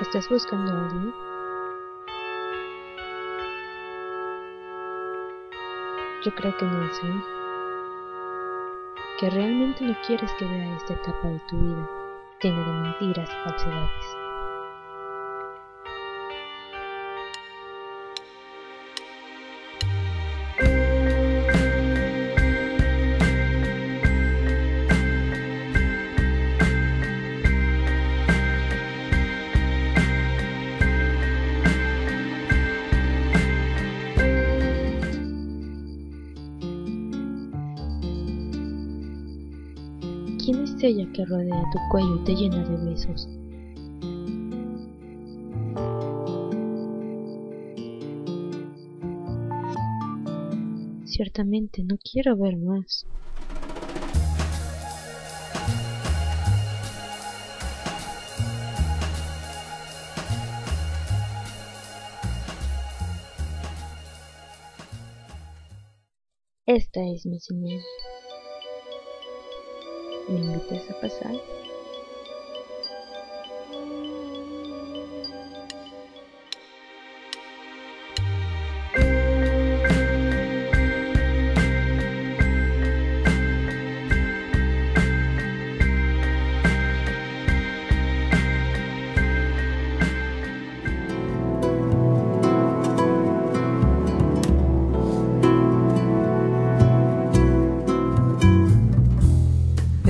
¿Estás buscando a alguien? Yo creo que Nelson, que realmente no quieres que vea esta etapa de tu vida llena de mentiras y falsedades. ¿Quién es ella que rodea tu cuello y te llena de besos? Ciertamente no quiero ver más. Esta es mi señal. ¿Me invitas a pasar?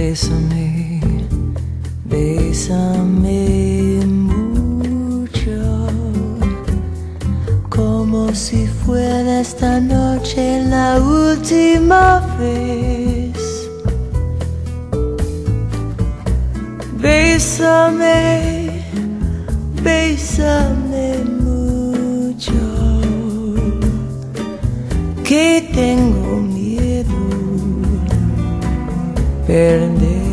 Bésame, bésame mucho, como si fuera esta noche la última vez. Bésame, bésame mucho, que tengo miedo perder.